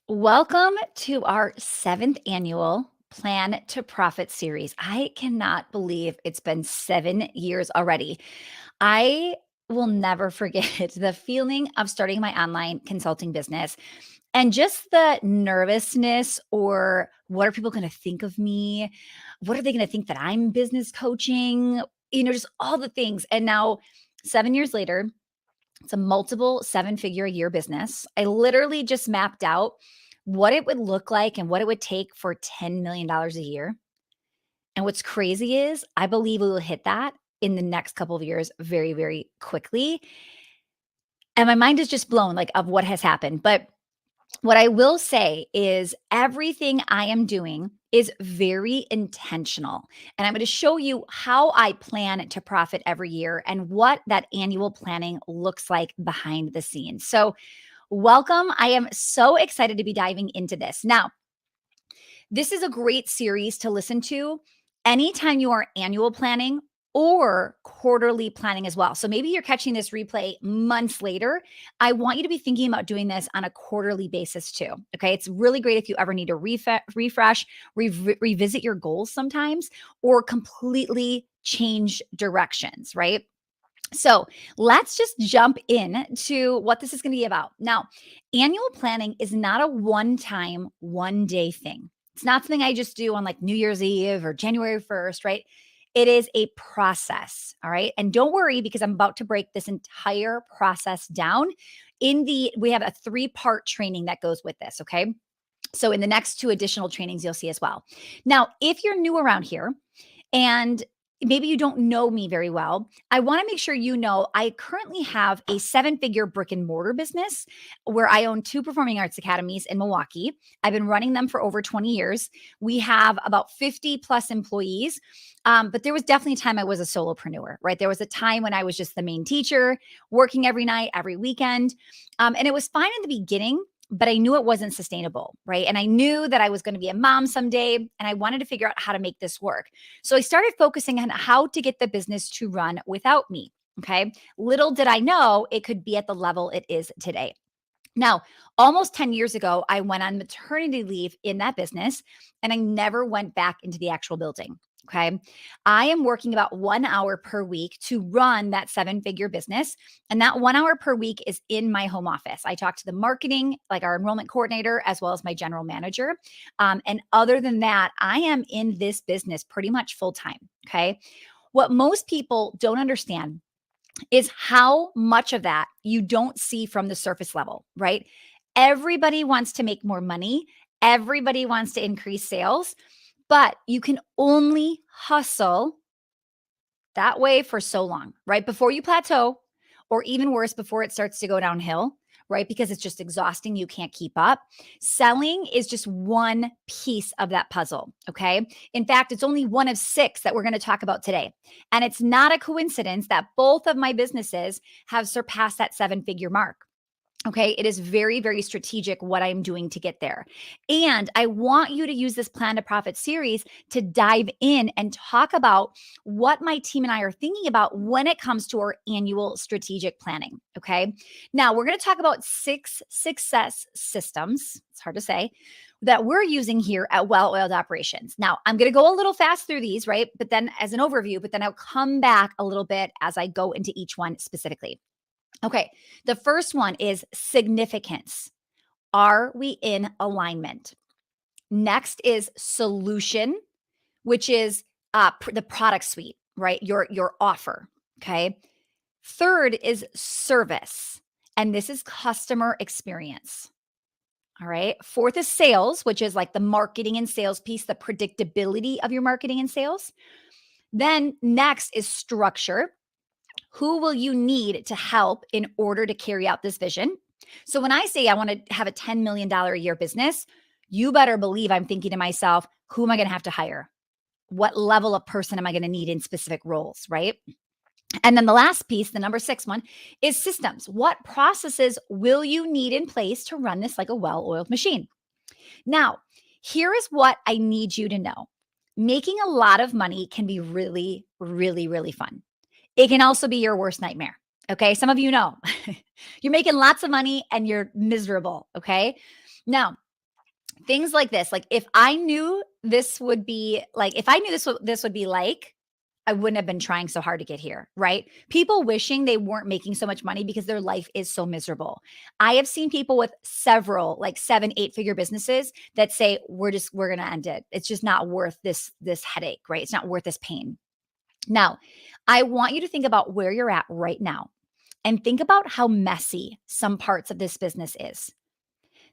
Welcome to our seventh annual Plan to Profit series. I cannot believe it's been 7 years already. I will never forget the feeling of starting my online consulting business and just the nervousness or what are people going to think of me? What are they going to think that I'm business coaching? Just all the things. And now, 7 years later, it's a multiple seven-figure a year business. I literally just mapped out what it would look like and what it would take for $10 million dollars a year. And what's crazy is I believe we will hit that in the next couple of years very, very quickly. And my mind is just blown like of what has happened. But what I will say is everything I am doing is very intentional. And I'm going to show you how I plan to profit every year and what that annual planning looks like behind the scenes. So, welcome. I am so excited to be diving into this. Now, this is a great series to listen to anytime you are annual planning or quarterly planning as well. So maybe you're catching this replay months later. I want you to be thinking about doing this on a quarterly basis too. Okay. It's really great if you ever need to refresh, revisit your goals sometimes, or completely change directions, right? So let's just jump in to what this is going to be about. Now, annual planning is not a one time, one day thing. It's not something I just do on like New Year's Eve or January 1st, right? It is a process. All right. And don't worry because I'm about to break this entire process down we have a 3-part training that goes with this. Okay. So in the next 2 additional trainings, you'll see as well. Now, if you're new around here, and maybe you don't know me very well, I want to make sure you know I currently have a 7-figure brick and mortar business where I own 2 performing arts academies in Milwaukee. I've been running them for over 20 years. We have about 50 plus employees. But there was definitely a time I was a solopreneur, right? There was a time when I was just the main teacher, working every night, every weekend. And it was fine in the beginning, but I knew it wasn't sustainable, right? And I knew that I was going to be a mom someday, and I wanted to figure out how to make this work. So I started focusing on how to get the business to run without me. Okay. Little did I know it could be at the level it is today. Now, almost 10 years ago, I went on maternity leave in that business and I never went back into the actual building. Okay. I am working about 1 hour per week to run that 7-figure business. And that 1 hour per week is in my home office. I talk to the marketing, like our enrollment coordinator, as well as my general manager. And other than that, I am in this business pretty much full time. Okay. What most people don't understand is how much of that you don't see from the surface level, right? Everybody wants to make more money. Everybody wants to increase sales, but you can only hustle that way for so long, right? Before you plateau, or even worse, before it starts to go downhill, right? Because it's just exhausting. You can't keep up. Selling is just one piece of that puzzle. Okay. In fact, it's only one of 6 that we're going to talk about today. And it's not a coincidence that both of my businesses have surpassed that 7-figure mark. Okay. It is very, very strategic what I'm doing to get there. And I want you to use this Plan to Profit series to dive in and talk about what my team and I are thinking about when it comes to our annual strategic planning. Okay. Now we're going to talk about 6 success systems. It's hard to say that we're using here at Well Oiled Operations. Now I'm going to go a little fast through these, right? But then as an overview, but then I'll come back a little bit as I go into each one specifically. Okay, the first one is significance. Are we in alignment? Next is solution, which is the product suite, right? Your offer. Okay. Third is service, and this is customer experience. All right. Fourth is sales, which is like the marketing and sales piece, the predictability of your marketing and sales. Then next is structure. Who will you need to help in order to carry out this vision? So when I say I want to have a $10 million a year business, you better believe I'm thinking to myself, who am I going to have to hire? What level of person am I going to need in specific roles, right? And then the last piece, the number 6 one, is systems. What processes will you need in place to run this like a well-oiled machine? Now, here is what I need you to know. Making a lot of money can be really, really, really fun. It can also be your worst nightmare. Okay. Some of you know you're making lots of money and you're miserable. Okay. Now, Things like this, like if I knew this would be like, if I knew this would be like, I wouldn't have been trying so hard to get here, right? People wishing they weren't making so much money because their life is so miserable. I have seen people with several, like 7, 8-figure businesses that say, we're going to end it. It's just not worth this headache, right? It's not worth this pain. Now, I want you to think about where you're at right now and think about how messy some parts of this business is.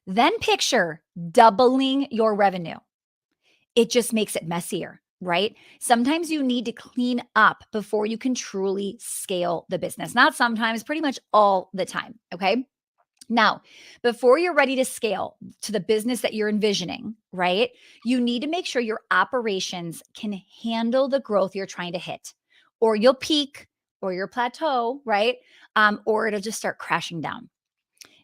Then picture doubling your revenue. It just makes it messier, right? Sometimes you need to clean up before you can truly scale the business. Not sometimes, pretty much all the time. Okay. Now, before you're ready to scale to the business that you're envisioning, right, you need to make sure your operations can handle the growth you're trying to hit, or you'll peak or you'll plateau, right? Or it'll just start crashing down.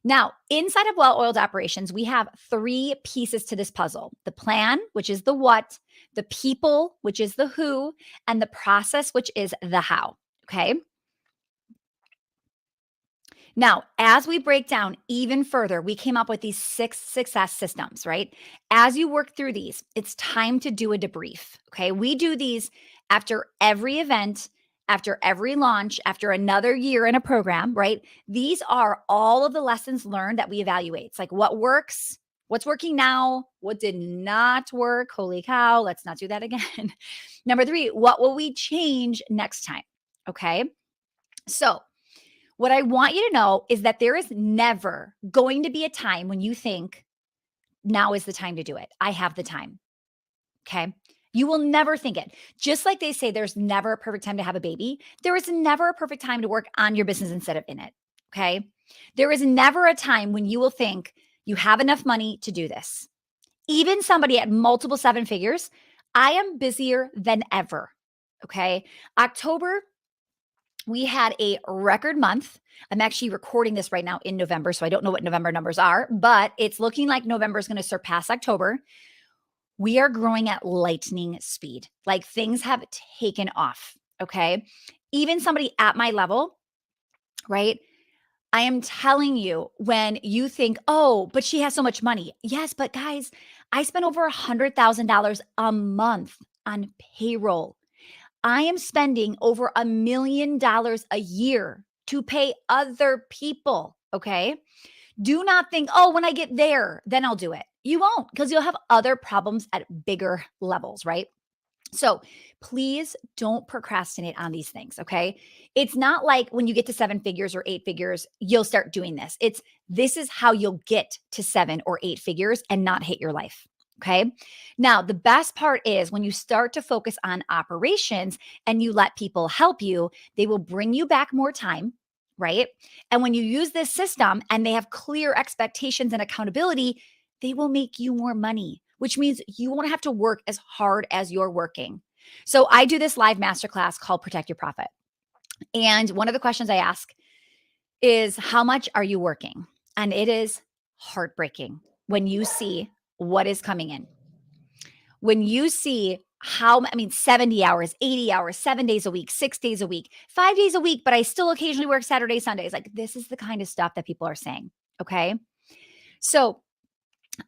Now, inside of well oiled operations, we have 3 pieces to this puzzle: the plan, which is the what, the people, which is the who, and the process, which is the how. Okay. Now, as we break down even further, we came up with these 6 success systems, right? As you work through these, it's time to do a debrief. Okay. We do these after every event, after every launch, after another year in a program, right? These are all of the lessons learned that we evaluate. It's like what works, what's working now, what did not work. Holy cow, let's not do that again. Number 3, what will we change next time? Okay. So, what I want you to know is that there is never going to be a time when you think, now is the time to do it. I have the time. Okay. You will never think it. Just like they say, there's never a perfect time to have a baby, there is never a perfect time to work on your business instead of in it. Okay. There is never a time when you will think you have enough money to do this. Even somebody at multiple 7 figures, I am busier than ever. Okay. October, we had a record month. I'm actually recording this right now in November, so I don't know what November numbers are, but it's looking like November is going to surpass October. We are growing at lightning speed. Like things have taken off. Okay. Even somebody at my level, right? I am telling you, when you think, oh, but she has so much money. Yes, but guys, I spend over $100,000 a month on payroll. I am spending over $1 million a year to pay other people. Okay. Do not think, oh, when I get there, then I'll do it. You won't, because you'll have other problems at bigger levels, right? So please don't procrastinate on these things. Okay. It's not like when you get to 7 figures or 8 figures, you'll start doing this. This is how you'll get to 7 or 8 figures and not hate your life. Okay. Now, the best part is when you start to focus on operations and you let people help you, they will bring you back more time. Right. And when you use this system and they have clear expectations and accountability, they will make you more money, which means you won't have to work as hard as you're working. So I do this live masterclass called Protect Your Profit. And one of the questions I ask is, how much are you working? And it is heartbreaking when you see what is coming in. When you see 70 hours, 80 hours, 7 days a week, 6 days a week, 5 days a week, but I still occasionally work Saturdays, Sundays. Like, this is the kind of stuff that people are saying. Okay. So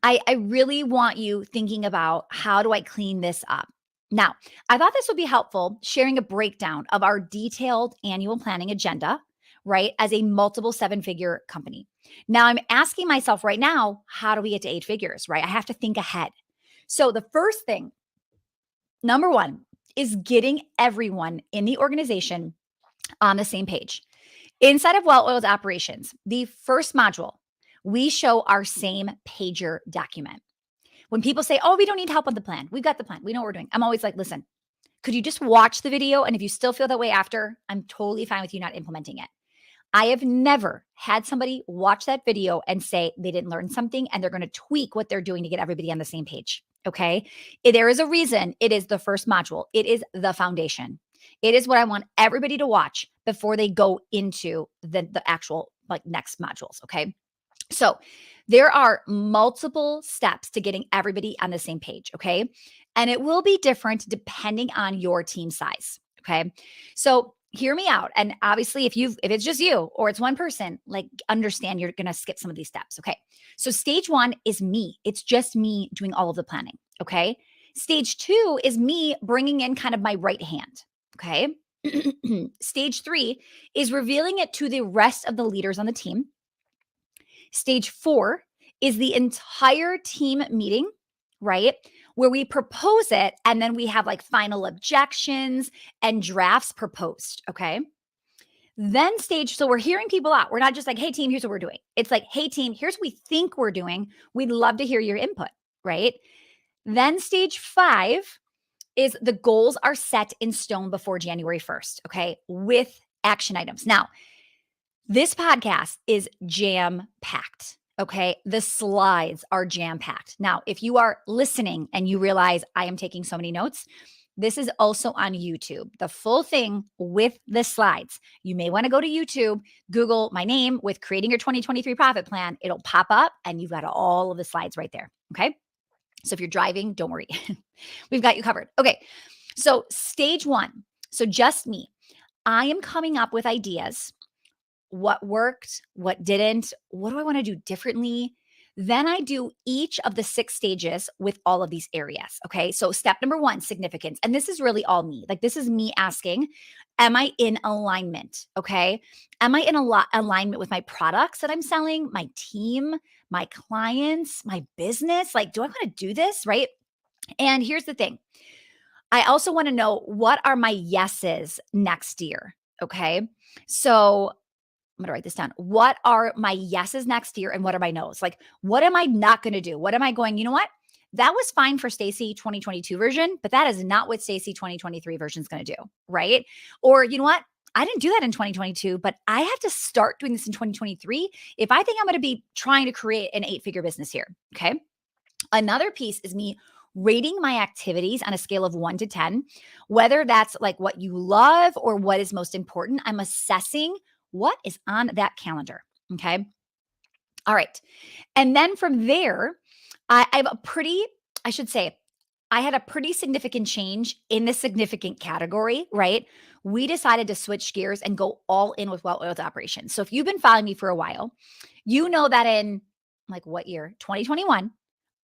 I really want you thinking about, how do I clean this up? Now, I thought this would be helpful sharing a breakdown of our detailed annual planning agenda, right? As a multiple 7-figure company. Now, I'm asking myself right now, how do we get to 8 figures, right? I have to think ahead. So, the first thing, number 1, is getting everyone in the organization on the same page. Inside of well-oiled operations, the first module, we show our same pager document. When people say, oh, we don't need help on the plan, we've got the plan, we know what we're doing, I'm always like, listen, could you just watch the video? And if you still feel that way after, I'm totally fine with you not implementing it. I have never had somebody watch that video and say they didn't learn something and they're going to tweak what they're doing to get everybody on the same page. Okay. There is a reason it is the first module. It is the foundation. It is what I want everybody to watch before they go into the actual next modules. Okay. So there are multiple steps to getting everybody on the same page. Okay. And it will be different depending on your team size. Okay. So hear me out. And obviously, if it's just you or it's one person, like understand you're gonna skip some of these steps. Okay. So stage one is me. It's just me doing all of the planning. Okay. Stage two is me bringing in kind of my right hand. Okay. Stage three is revealing it to the rest of the leaders on the team. Stage four is the entire team meeting, right? Where we propose it and then we have like final objections and drafts proposed. Okay. Then so we're hearing people out. We're not just like, hey, team, here's what we're doing. It's like, hey, team, here's what we think we're doing. We'd love to hear your input, right? Then stage five is the goals are set in stone before January 1st, okay, with action items. Now, this podcast is jam packed. Okay. The slides are jam packed. Now, if you are listening and you realize I am taking so many notes, this is also on YouTube, the full thing with the slides. You may want to go to YouTube, Google my name with creating your 2023 profit plan. It'll pop up and you've got all of the slides right there. Okay. So if you're driving, don't worry. We've got you covered. Okay. So stage one. So just me. I am coming up with ideas. What worked, what didn't, what do I want to do differently? Then I do each of the 6 stages with all of these areas. Okay. So step number one, significance. And this is really all me. Like this is me asking, am I in alignment? Okay. Am I in alignment with my products that I'm selling, my team, my clients, my business? Like, do I want to do this? Right. And here's the thing. I also want to know what are my yeses next year? Okay. So I'm going to write this down. What are my yeses next year and what are my no's? Like, what am I not going to do? What am I going, you know what? That was fine for Stacy 2022 version, but that is not what Stacy 2023 version is going to do, right? Or, you know what? I didn't do that in 2022, but I have to start doing this in 2023 if I think I'm going to be trying to create an 8-figure business here, okay? Another piece is me rating my activities on a scale of 1 to 10, whether that's like what you love or what is most important. I'm assessing what is on that calendar. Okay. All right. And then from there, I have a pretty, I should say, I had a pretty significant change in the significant category, right? We decided to switch gears and go all in with well-oiled operations. So if you've been following me for a while, you know that in like what year? 2021,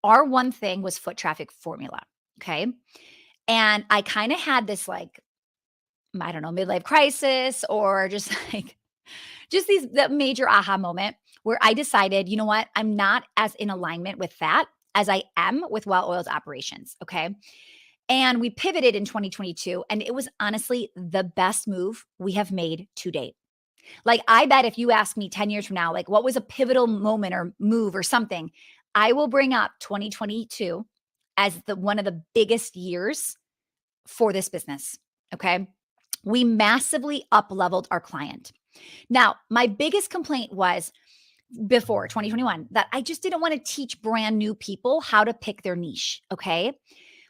our one thing was foot traffic formula. Okay. And I kind of had this like, I don't know, midlife crisis or just like, just the major aha moment where I decided, you know what? I'm not as in alignment with that as I am with well-oiled operations. Okay. And we pivoted in 2022. And it was honestly the best move we have made to date. Like, I bet if you ask me 10 years from now, like, what was a pivotal moment or move or something, I will bring up 2022 as one of the biggest years for this business. Okay. We massively up leveled our client. Now, my biggest complaint was before 2021 that I just didn't want to teach brand new people how to pick their niche. Okay.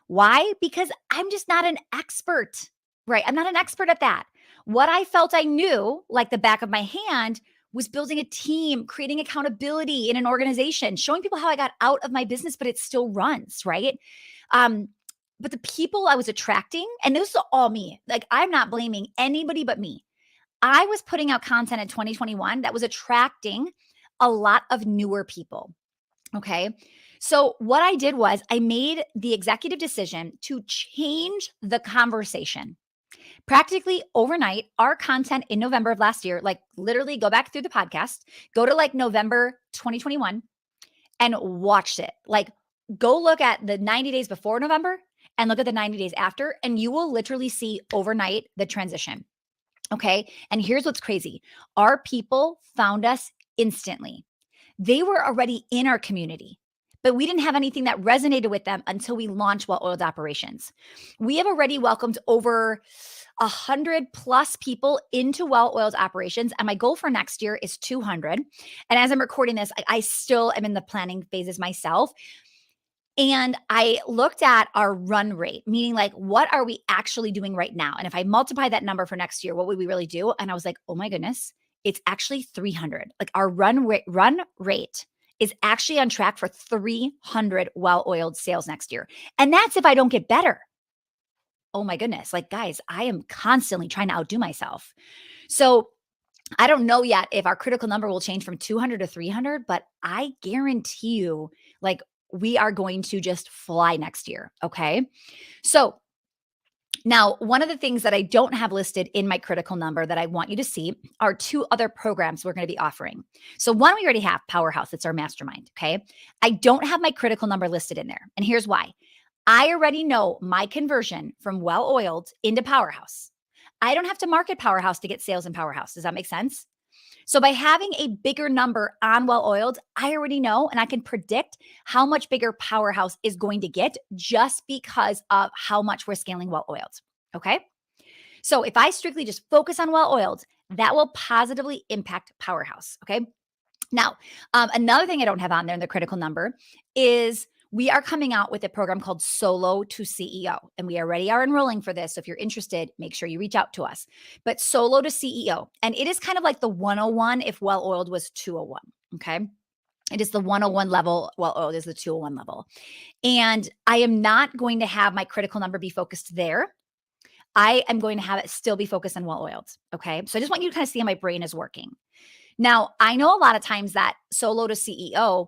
Why? Because I'm just not an expert, right? I'm not an expert at that. What I felt I knew, like the back of my hand, was building a team, creating accountability in an organization, showing people how I got out of my business, but it still runs, right? But the people I was attracting, and this is all me, like I'm not blaming anybody but me. I was putting out content in 2021 that was attracting a lot of newer people. Okay. So what I did was I made the executive decision to change the conversation. Practically overnight, our content in November of last year, like literally go back through the podcast, go to like November 2021 and watch it. Like go look at the 90 days before November and look at the 90 days after, and you will literally see overnight the transition. Okay. And here's what's crazy. Our people found us instantly. They were already in our community, but we didn't have anything that resonated with them until we launched Well-Oiled Operations. We have already welcomed over 100 plus people into Well-Oiled Operations. And my goal for next year is 200. And as I'm recording this, I still am in the planning phases myself. And I looked at our run rate, meaning like, what are we actually doing right now? And if I multiply that number for next year, what would we really do? And I was like, oh my goodness, it's actually 300. Like our run rate is actually on track for 300 well-oiled sales next year. And that's if I don't get better. oh my goodness, like guys, I am constantly trying to outdo myself. So I don't know yet if our critical number will change from 200 to 300, but I guarantee you, like, we are going to just fly next year. Okay. So now, one of the things that I don't have listed in my critical number that I want you to see are two other programs we're going to be offering. So, one we already have, Powerhouse, it's our mastermind. Okay. I don't have my critical number listed in there. And here's why. I already know my conversion from well oiled into Powerhouse. I don't have to market Powerhouse to get sales in Powerhouse. Does that make sense? So by having a bigger number on well oiled, I already know and I can predict how much bigger Powerhouse is going to get just because of how much we're scaling well oiled. Okay. So if I strictly just focus on well oiled, that will positively impact Powerhouse. Okay. Now, another thing I don't have on there in the critical number is we are coming out with a program called Solo to CEO. And we already are enrolling for this. So if you're interested, make sure you reach out to us. But Solo to CEO. And it is kind of like the 101 if well oiled was 201. Okay. It is the 101 level. Well oiled is the 201 level. And I am not going to have my critical number be focused there. I am going to have it still be focused on well oiled. Okay. So I just want you to kind of see how my brain is working. Now, I know a lot of times that solo to CEO,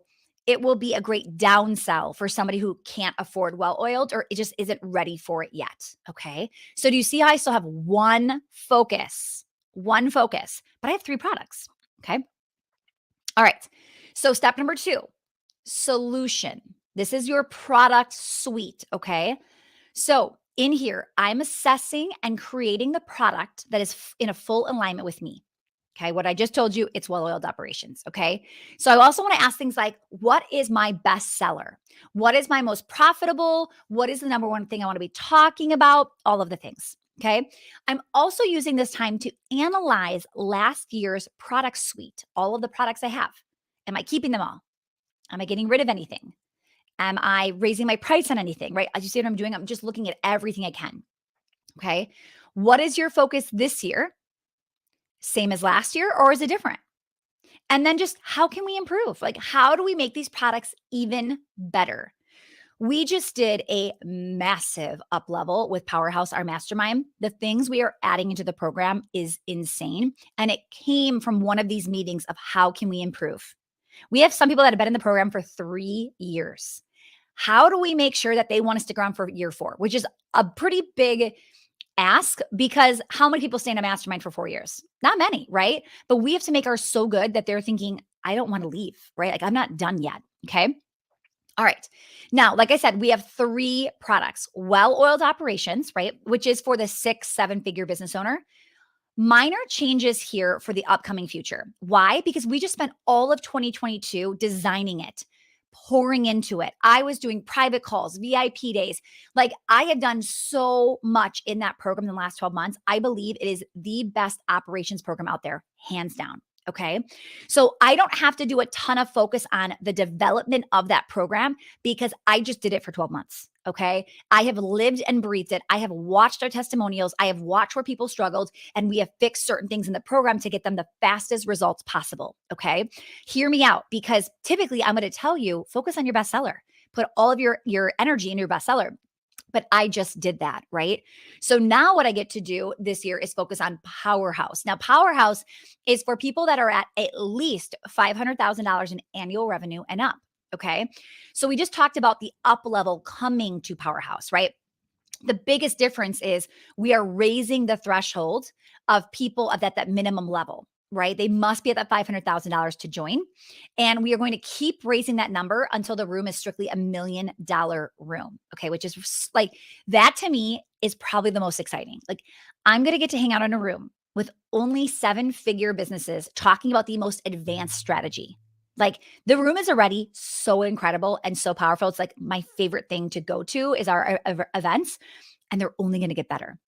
it will be a great downsell for somebody who can't afford well oiled or it just isn't ready for it yet. Okay. So, do you see how I still have one focus, but I have three products? Okay. All right. So, step number two, solution. This is your product suite. Okay. So, in here, I'm assessing and creating the product that is in a full alignment with me. Okay. What I just told you, it's well oiled operations. Okay. So I also want to ask things like, what is my best seller? What is my most profitable? What is the number one thing I want to be talking about? All of the things. Okay. I'm also using this time to analyze last year's product suite, all of the products I have. Am I keeping them all? Am I getting rid of anything? Am I raising my price on anything? Right. As you see what I'm doing, I'm just looking at everything I can. Okay. What is your focus this year? Same as last year, or is it different? And then just how can we improve? Like, how do we make these products even better? We just did a massive up level with Powerhouse, our mastermind. The things we are adding into the program is insane. And it came from one of these meetings of how can we improve? We have some people that have been in the program for 3 years. How do we make sure that they want to stick around for year four, which is a pretty big ask because how many people stay in a mastermind for 4 years? Not many, right? But we have to make ours so good that they're thinking, I don't want to leave, right? Like I'm not done yet. Okay. All right. Now, like I said, we have three products, well oiled operations, right? Which is for the 6, 7 figure business owner. Minor changes here for the upcoming future. Why? Because we just spent all of 2022 designing it, pouring into it. I was doing private calls, VIP days. Like I have done so much in that program in the last 12 months. I believe it is the best operations program out there, hands down. Okay. So I don't have to do a ton of focus on the development of that program because I just did it for 12 months. Okay. I have lived and breathed it. I have watched our testimonials. I have watched where people struggled and we have fixed certain things in the program to get them the fastest results possible. Okay. Hear me out because typically I'm going to tell you focus on your bestseller. Put all of your energy in your bestseller. But I just did that, right? So now what I get to do this year is focus on Powerhouse. Now, Powerhouse is for people that are at least $500,000 in annual revenue and up. Okay. So we just talked about the up level coming to Powerhouse, right? The biggest difference is we are raising the threshold of people at that minimum level, right? They must be at that $500,000 to join. And we are going to keep raising that number until the room is strictly $1 million room. Okay. Which is like that to me is probably the most exciting. Like I'm going to get to hang out in a room with only 7 figure businesses talking about the most advanced strategy. Like the room is already so incredible and so powerful. It's like my favorite thing to go to is our events, and they're only going to get better.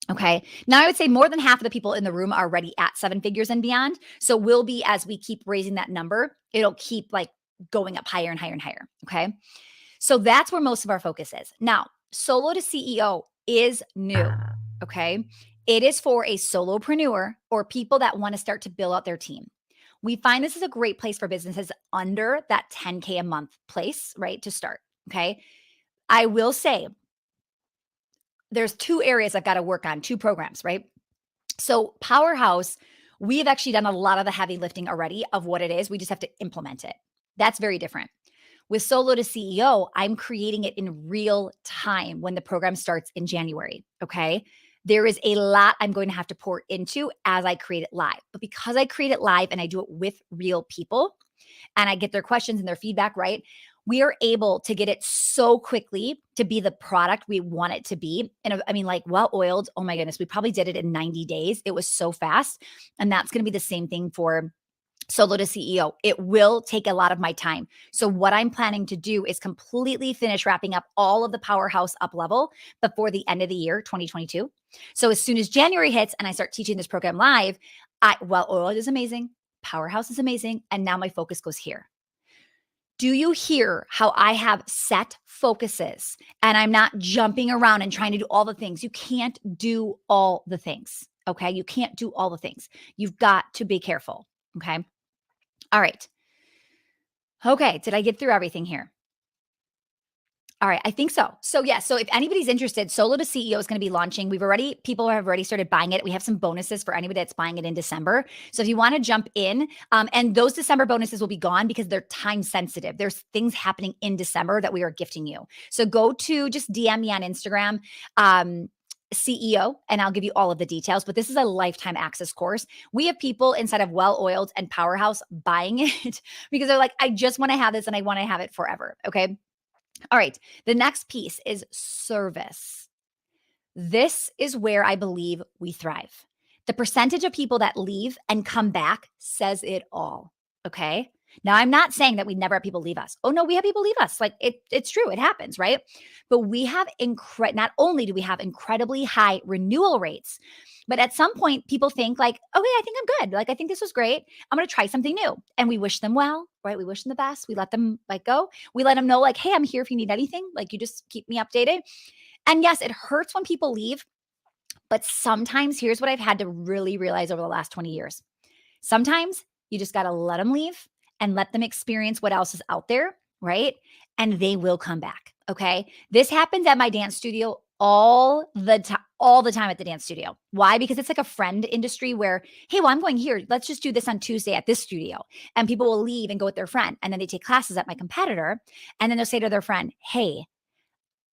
Okay. Now I would say more than half of the people in the room are already at 7 figures and beyond. So we'll be, as we keep raising that number, it'll keep like going up higher and higher and higher. Okay. So that's where most of our focus is. Now, solo to CEO is new. Okay. It is for a solopreneur or people that want to start to build out their team. We find this is a great place for businesses under that 10K a month place, right? To start. Okay. I will say there's 2 areas I've got to work on, 2 programs, right? So Powerhouse, we've actually done a lot of the heavy lifting already of what it is. We just have to implement it. That's very different. With Solo to CEO, I'm creating it in real time when the program starts in January. Okay. There is a lot I'm going to have to pour into as I create it live. But because I create it live and I do it with real people and I get their questions and their feedback, right? We are able to get it so quickly to be the product we want it to be. And I mean, like well oiled. Oh my goodness, we probably did it in 90 days. It was so fast. And that's going to be the same thing for Solo to CEO. It will take a lot of my time. So what I'm planning to do is completely finish wrapping up all of the Powerhouse up level before the end of the year, 2022. So as soon as January hits and I start teaching this program live, well oiled is amazing. Powerhouse is amazing. And now my focus goes here. Do you hear how I have set focuses and I'm not jumping around and trying to do all the things? You can't do all the things. Okay. You can't do all the things. You've got to be careful. Okay. All right. Okay. Did I get through everything here? All right, I think so. So yeah, so if anybody's interested, Solo to CEO is going to be launching. People have already started buying it. We have some bonuses for anybody that's buying it in December. So if you want to jump in, and those December bonuses will be gone because they're time sensitive. There's things happening in December that we are gifting you. So go to just DM me on Instagram. CEO, and I'll give you all of the details, but this is a lifetime access course. We have people inside of Well Oiled and Powerhouse buying it because they're like, I just want to have this and I want to have it forever. Okay. All right. The next piece is service. This is where I believe we thrive. The percentage of people that leave and come back says it all. Okay. Now, I'm not saying that we never have people leave us. Oh, no, we have people leave us. Like it's true. It happens, right? But we have not only do we have incredibly high renewal rates, but at some point people think like, okay, I think I'm good. Like, I think this was great. I'm going to try something new. And we wish them well, right? We wish them the best. We let them like go. We let them know like, hey, I'm here if you need anything. Like you just keep me updated. And yes, it hurts when people leave. But sometimes here's what I've had to really realize over the last 20 years. Sometimes you just got to let them leave and let them experience what else is out there, right? And they will come back. Okay. This happens at my dance studio all the time at the dance studio. Why? Because it's like a friend industry where, hey, well, I'm going here. Let's just do this on Tuesday at this studio. And people will leave and go with their friend. And then they take classes at my competitor. And then they'll say to their friend, hey,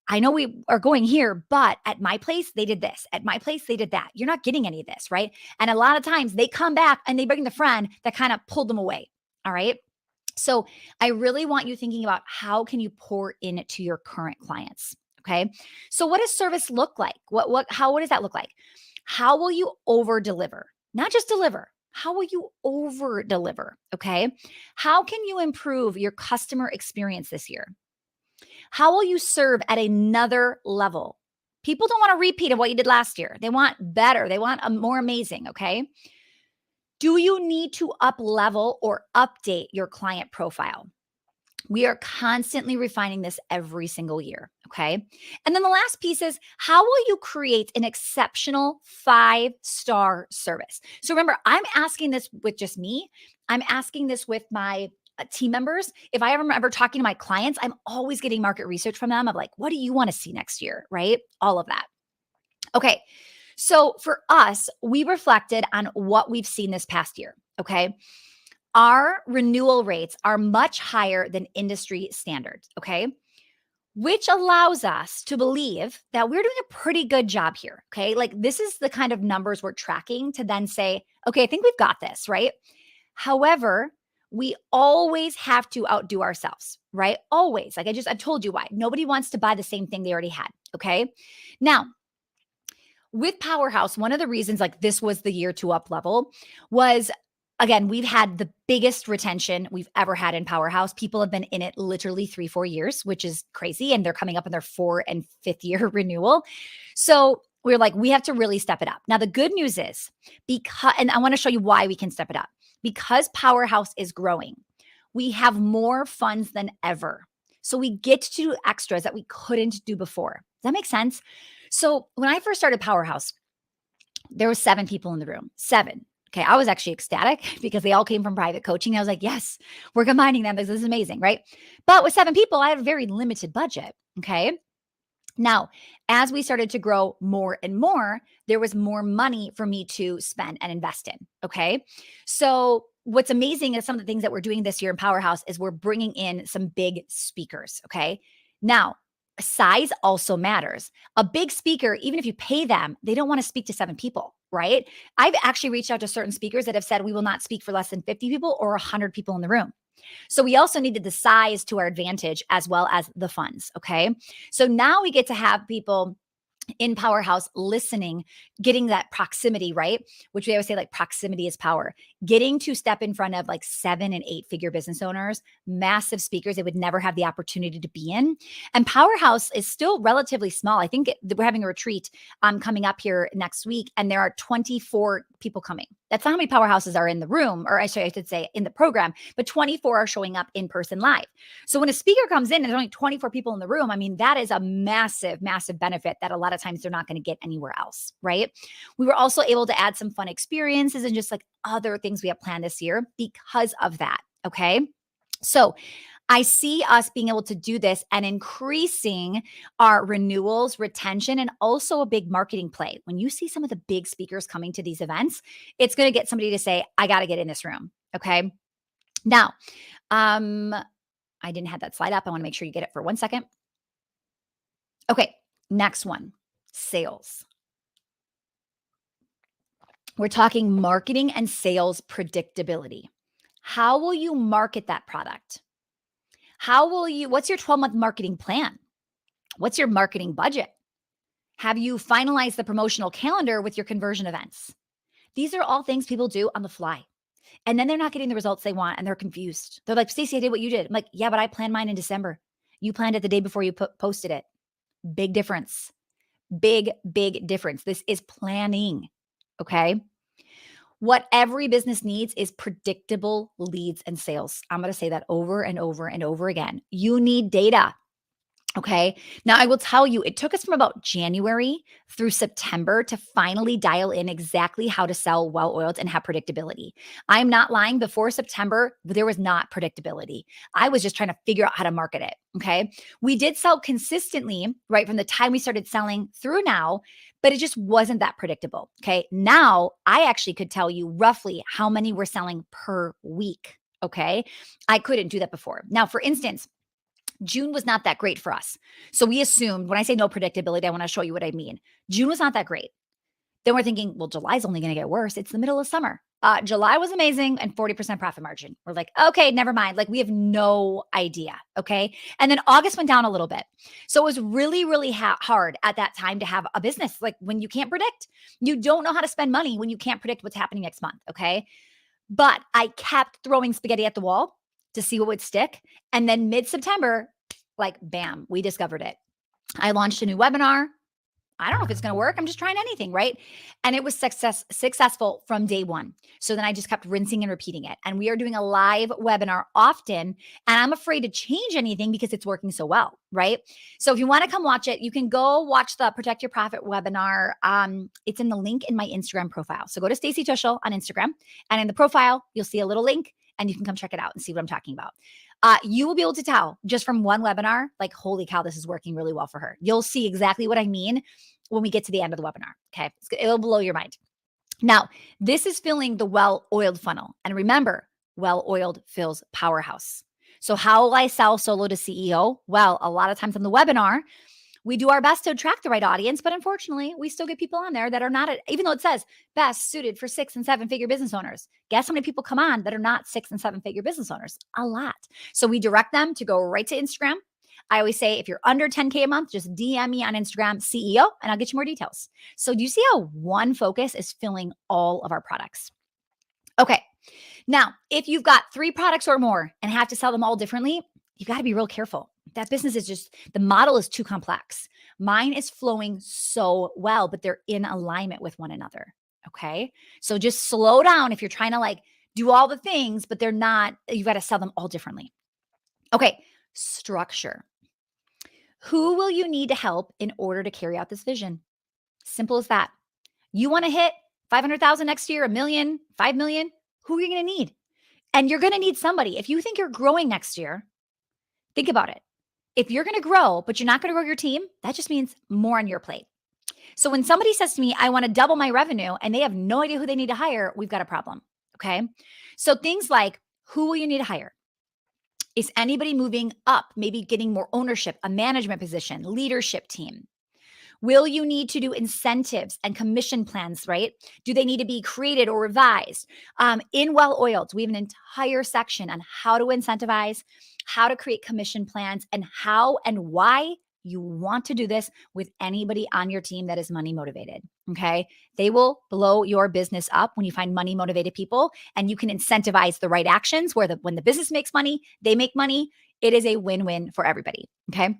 I know we are going here, but at my place, they did this. At my place, they did that. You're not getting any of this, right? And a lot of times they come back and they bring the friend that kind of pulled them away. All right. So I really want you thinking about how can you pour into your current clients? Okay. So what does service look like? What does that look like? How will you over deliver? Not just deliver. How will you over deliver? Okay. How can you improve your customer experience this year? How will you serve at another level? People don't want a repeat of what you did last year. They want better. They want a more amazing. Okay. Do you need to up level or update your client profile? We are constantly refining this every single year. Okay. And then the last piece is how will you create an exceptional 5-star service? So remember, I'm asking this with just me. I'm asking this with my team members. If I ever talking to my clients, I'm always getting market research from them of like, what do you want to see next year? Right. All of that. Okay. So for us, we reflected on what we've seen this past year. Okay. Our renewal rates are much higher than industry standards. Okay. Which allows us to believe that we're doing a pretty good job here. Okay. Like this is the kind of numbers we're tracking to then say, okay, I think we've got this. Right. However, we always have to outdo ourselves, right? Always. Like I've told you why. Nobody wants to buy the same thing they already had. Okay. Now, with Powerhouse, one of the reasons like this was the year to up level was again, we've had the biggest retention we've ever had in Powerhouse. People have been in it literally 3-4 years, which is crazy. And they're coming up in their 4th and 5th year renewal. So we're like, we have to really step it up. Now, the good news is and I want to show you why we can step it up. Because Powerhouse is growing, we have more funds than ever. So we get to do extras that we couldn't do before. Does that make sense? So when I first started Powerhouse, there were 7 people in the room. 7. Okay. I was actually ecstatic because they all came from private coaching. I was like, yes, we're combining them. This is amazing. Right. But with 7 people, I had a very limited budget. Okay. Now, as we started to grow more and more, there was more money for me to spend and invest in. Okay. So, what's amazing is some of the things that we're doing this year in Powerhouse is we're bringing in some big speakers. Okay. Now, size also matters. A big speaker, even if you pay them, they don't want to speak to 7 people, right? I've actually reached out to certain speakers that have said we will not speak for less than 50 people or 100 people in the room. So we also needed the size to our advantage as well as the funds. Okay. So now we get to have people in Powerhouse listening, getting that proximity, right? Which we always say like proximity is power. Getting to step in front of like 7 and 8 figure business owners, massive speakers they would never have the opportunity to be in. And Powerhouse is still relatively small. I think we're having a retreat coming up here next week, and there are 24 people coming. That's not how many powerhouses are in the room, or actually, I should say in the program, but 24 are showing up in person live. So when a speaker comes in and there's only 24 people in the room, I mean, that is a massive, massive benefit that a lot of times they're not going to get anywhere else, right? We were also able to add some fun experiences and just like other things we have planned this year because of that. Okay. So I see us being able to do this and increasing our renewals, retention, and also a big marketing play. When you see some of the big speakers coming to these events, it's going to get somebody to say, I got to get in this room. Okay. Now, I didn't have that slide up. I want to make sure you get it for 1 second. Okay. Next one, sales. We're talking marketing and sales predictability. How will you market that product? What's your 12-month marketing plan? What's your marketing budget? Have you finalized the promotional calendar with your conversion events? These are all things people do on the fly. And then they're not getting the results they want and they're confused. They're like, Stacy, I did what you did. I'm like, yeah, but I planned mine in December. You planned it the day before you posted it. Big difference. Big, big difference. This is planning. Okay. What every business needs is predictable leads and sales. I'm going to say that over and over and over again. You need data. Okay. Now, I will tell you, it took us from about January through September to finally dial in exactly how to sell well oiled and have predictability. I'm not lying. Before September, there was not predictability. I was just trying to figure out how to market it. Okay. We did sell consistently right from the time we started selling through now, but it just wasn't that predictable. Okay. Now, I actually could tell you roughly how many we're selling per week. Okay. I couldn't do that before. Now, for instance, June was not that great for us. So we assumed, when I say no predictability, I want to show you what I mean. June was not that great. Then we're thinking, well, July's only going to get worse. It's the middle of summer. July was amazing and 40% profit margin. We're like, okay, never mind. Like we have no idea. Okay. And then August went down a little bit. So it was really, really hard at that time to have a business. Like when you can't predict, you don't know how to spend money when you can't predict what's happening next month. Okay. But I kept throwing spaghetti at the wall to see what would stick. And then mid-September, like bam, we discovered it. I launched a new webinar. I don't know if it's going to work. I'm just trying anything, right? And it was successful from day one. So then I just kept rinsing and repeating it. And we are doing a live webinar often. And I'm afraid to change anything because it's working so well, right? So if you want to come watch it, you can go watch the Protect Your Profit webinar. It's in the link in my Instagram profile. So go to Stacy Tuschel on Instagram. And in the profile, you'll see a little link and you can come check it out and see what I'm talking about. You will be able to tell just from one webinar, like, holy cow, this is working really well for her. You'll see exactly what I mean when we get to the end of the webinar. Okay. It'll blow your mind. Now, this is filling the well-oiled funnel. And remember, well-oiled fills Powerhouse. So how will I sell solo to CEO? Well, a lot of times on the webinar, we do our best to attract the right audience, but unfortunately, we still get people on there that are not, even though it says best suited for 6 and 7 figure business owners. Guess how many people come on that are not 6 and 7 figure business owners? A lot. So we direct them to go right to Instagram. I always say, if you're under 10K a month, just DM me on Instagram, CEO, and I'll get you more details. So do you see how one focus is filling all of our products? Okay. Now, if you've got 3 products or more and have to sell them all differently, you got to be real careful. That business is just, the model is too complex. Mine is flowing so well, but they're in alignment with one another. Okay. So just slow down if you're trying to like do all the things, but they're not, you got to sell them all differently. Okay. Structure. Who will you need to help in order to carry out this vision? Simple as that. You want to hit 500,000 next year, a million, 5 million, who are you going to need? And you're going to need somebody. If you think you're growing next year, think about it. If you're going to grow, but you're not going to grow your team, that just means more on your plate. So when somebody says to me, I want to double my revenue and they have no idea who they need to hire, we've got a problem. Okay. So things like, who will you need to hire? Is anybody moving up, maybe getting more ownership, a management position, leadership team? Will you need to do incentives and commission plans, right? Do they need to be created or revised? In Well Oiled, we have an entire section on how to incentivize, how to create commission plans, and how and why you want to do this with anybody on your team that is money motivated. Okay. They will blow your business up when you find money motivated people and you can incentivize the right actions where when the business makes money, they make money. It is a win win for everybody. Okay.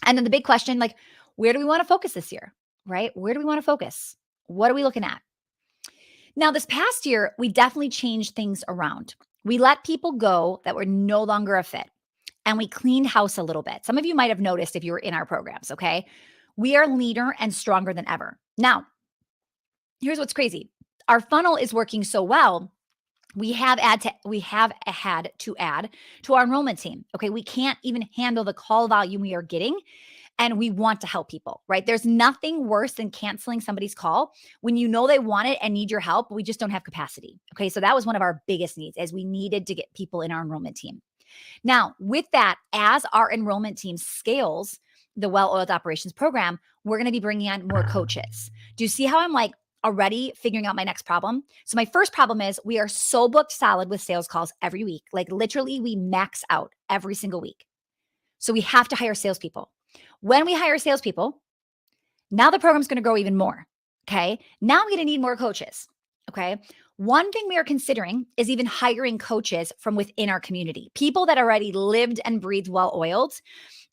And then the big question, like, where do we want to focus this year, right? Where do we want to focus? What are we looking at? Now, this past year, we definitely changed things around. We let people go that were no longer a fit and we cleaned house a little bit. Some of you might have noticed if you were in our programs, okay? We are leaner and stronger than ever. Now, here's what's crazy. Our funnel is working so well. We have had to add to our enrollment team. Okay, we can't even handle the call volume we are getting and we want to help people, right? There's nothing worse than canceling somebody's call when you know they want it and need your help, but we just don't have capacity. Okay, so that was one of our biggest needs as we needed to get people in our enrollment team. Now, with that, as our enrollment team scales the Well-Oiled Operations program, we're going to be bringing on more coaches. Do you see how I'm like already figuring out my next problem? So my first problem is we are so booked solid with sales calls every week. Like literally we max out every single week. So we have to hire salespeople. When we hire salespeople, now the program's going to grow even more. Okay. Now I'm going to need more coaches. Okay. One thing we are considering is even hiring coaches from within our community, people that already lived and breathed well oiled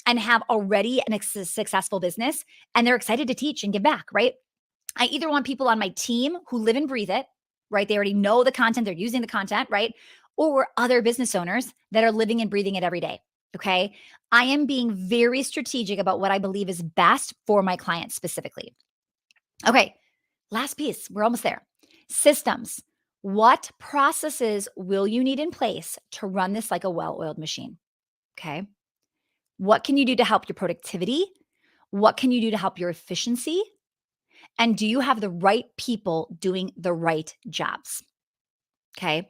and have already a successful business and they're excited to teach and give back, right? I either want people on my team who live and breathe it, right? They already know the content, they're using the content, right? Or other business owners that are living and breathing it every day. Okay. I am being very strategic about what I believe is best for my clients specifically. Okay. Last piece. We're almost there. Systems. What processes will you need in place to run this like a well oiled machine? Okay. What can you do to help your productivity? What can you do to help your efficiency? And do you have the right people doing the right jobs? Okay.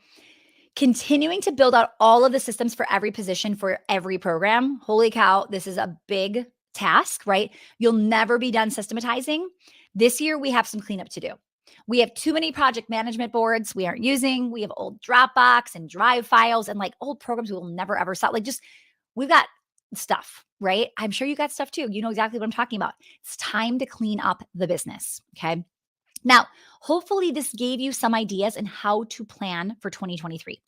Continuing to build out all of the systems for every position for every program. Holy cow, this is a big task, right? You'll never be done systematizing. This year, we have some cleanup to do. We have too many project management boards we aren't using. We have old Dropbox and Drive files and like old programs we will never ever stop. Like just, we've got stuff, right? I'm sure you got stuff too. You know exactly what I'm talking about. It's time to clean up the business. Okay. Now, hopefully this gave you some ideas on how to plan for 2023.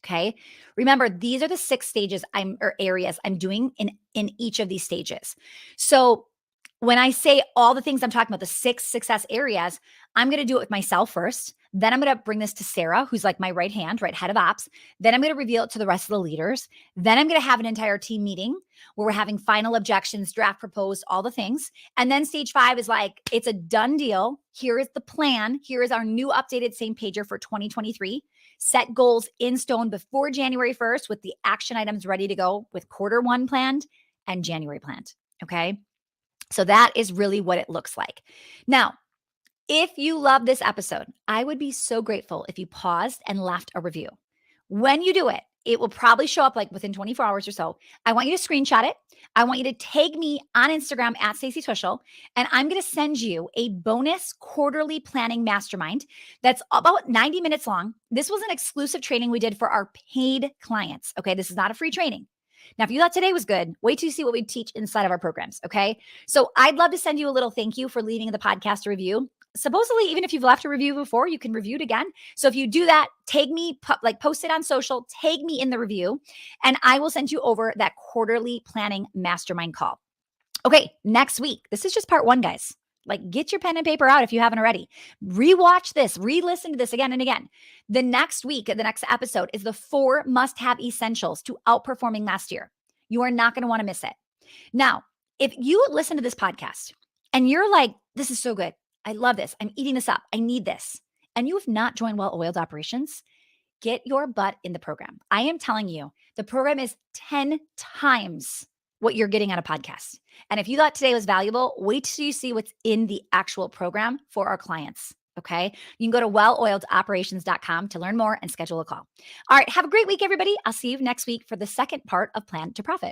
Okay. Remember, these are the 6 stages or areas I'm doing in each of these stages. So when I say all the things I'm talking about, the 6 success areas, I'm going to do it with myself first. Then I'm going to bring this to Sarah, who's like my right hand, right, head of ops. Then I'm going to reveal it to the rest of the leaders. Then I'm going to have an entire team meeting where we're having final objections, draft proposed, all the things. And then stage 5 is like, it's a done deal. Here is the plan. Here is our new updated same pager for 2023. Set goals in stone before January 1st with the action items ready to go with Q1 planned and January planned. Okay. So that is really what it looks like. Now, if you love this episode, I would be so grateful if you paused and left a review. When you do it, it will probably show up like within 24 hours or so. I want you to screenshot it. I want you to tag me on Instagram at Stacy Twishel, and I'm going to send you a bonus quarterly planning mastermind that's about 90 minutes long. This was an exclusive training we did for our paid clients. Okay. This is not a free training. Now, if you thought today was good, wait till you see what we teach inside of our programs. Okay. So I'd love to send you a little thank you for leaving the podcast a review. Supposedly, even if you've left a review before, you can review it again. So if you do that, tag me, post it on social, tag me in the review, and I will send you over that quarterly planning mastermind call. Okay, next week. This is just part 1, guys. Like, get your pen and paper out if you haven't already. Rewatch this, re-listen to this again and again. The next week, the next episode is the 4 must-have essentials to outperforming last year. You are not going to want to miss it. Now, if you listen to this podcast and you're like, this is so good. I love this. I'm eating this up. I need this. And you have not joined Well-Oiled Operations, get your butt in the program. I am telling you, the program is 10 times what you're getting on a podcast. And if you thought today was valuable, wait till you see what's in the actual program for our clients. Okay. You can go to welloiledoperations.com to learn more and schedule a call. All right. Have a great week, everybody. I'll see you next week for the second part of Plan to Profit.